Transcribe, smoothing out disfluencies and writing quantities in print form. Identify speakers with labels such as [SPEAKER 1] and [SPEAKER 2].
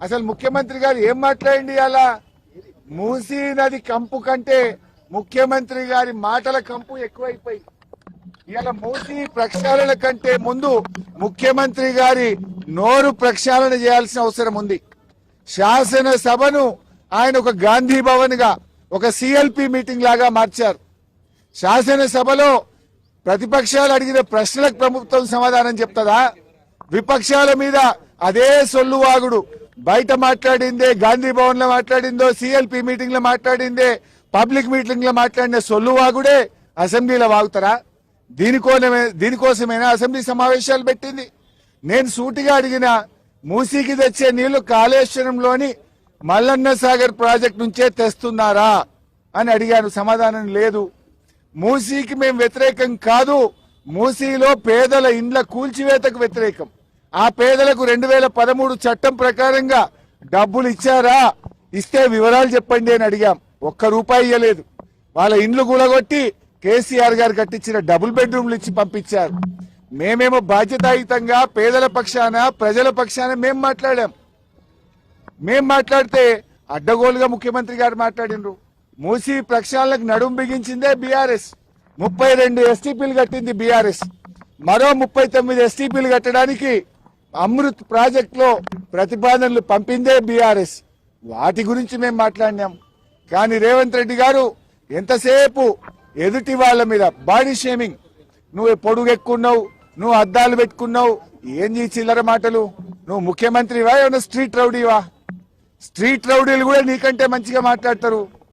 [SPEAKER 1] అసలు ముఖ్యమంత్రి గారు ఏం మాట్లాడండి అలా మూసీ నది కంపు కంటే ముఖ్యమంత్రి గారి మాటల కంపు ఎక్కువైపోయి ఇవాళ మూసీ ప్రక్షాళన కంటే ముందు ముఖ్యమంత్రి గారి నోరు ప్రక్షాళన చేయాల్సిన అవసరం ఉంది. శాసనసభను ఆయన ఒక గాంధీ భవన్ గా ఒక సిఎల్పి మీటింగ్ లాగా మార్చారు. శాసనసభలో ప్రతిపక్షాలు అడిగిన ప్రశ్నలకు ప్రభుత్వం సమాధానం చెప్తుందా? విపక్షాల మీద అదే సొల్లువాగుడు. బయట మాట్లాడిందే, గాంధీ భవన్ లో మాట్లాడిందో, సిఎల్పి మీటింగ్ లో మాట్లాడిందే, పబ్లిక్ మీటింగ్ లో మాట్లాడిన సొల్లువాగుడే అసెంబ్లీలో వాగుతారా? దీనికోసమైనా అసెంబ్లీ సమావేశాలు పెట్టింది. నేను సూటిగా అడిగిన మూసీకి తెచ్చే నీళ్లు కాళేశ్వరంలోని మల్లన్న సాగర్ ప్రాజెక్ట్ నుంచే తెస్తున్నారా అని అడిగాను. సమాధానం లేదు. మూసీకి మేము వ్యతిరేకం కాదు, మూసీలో పేదల ఇండ్ల కూల్చివేతకు వ్యతిరేకం. ఆ పేదలకు 2013 చట్టం ప్రకారంగా డబ్బులు ఇచ్చారా? ఇస్తే వివరాలు చెప్పండి అని అడిగాం. ₹1 ఇవ్వలేదు. వాళ్ళ ఇండ్లు కూలగొట్టి కేసీఆర్ గారు కట్టించిన డబుల్ బెడ్రూమ్లు ఇచ్చి పంపించారు. మేమేమో బాధ్యతాయుతంగా పేదల పక్షాన, ప్రజల పక్షాన మేం మాట్లాడాం. మేం మాట్లాడితే అడ్డగోలుగా ముఖ్యమంత్రి గారు మాట్లాడినరు. మూసీ ప్రక్షాళనకు నడుం బిగించిందే బీఆర్ఎస్. 32 ఎస్టీపీలు కట్టింది బీఆర్ఎస్. మరో 39 ఎస్టీపీలు కట్టడానికి అమృత్ ప్రాజెక్ట్ లో ప్రతిపాదనలు పంపిందే బీఆర్ఎస్. వాటి గురించి మేము మాట్లాడినాం. కానీ రేవంత్ రెడ్డి గారు ఎంతసేపు ఎదుటి వాళ్ళ మీద బాడీ షేమింగ్. నువ్వు పొడుగెక్కున్నావు, నువ్వు అద్దాలు పెట్టుకున్నావు, ఏం చిల్లర మాటలు. నువ్వు ముఖ్యమంత్రివా, ఏమన్నా స్ట్రీట్ రౌడీవా? స్ట్రీట్ రౌడీలు కూడా నీకంటే మంచిగా మాట్లాడతారు.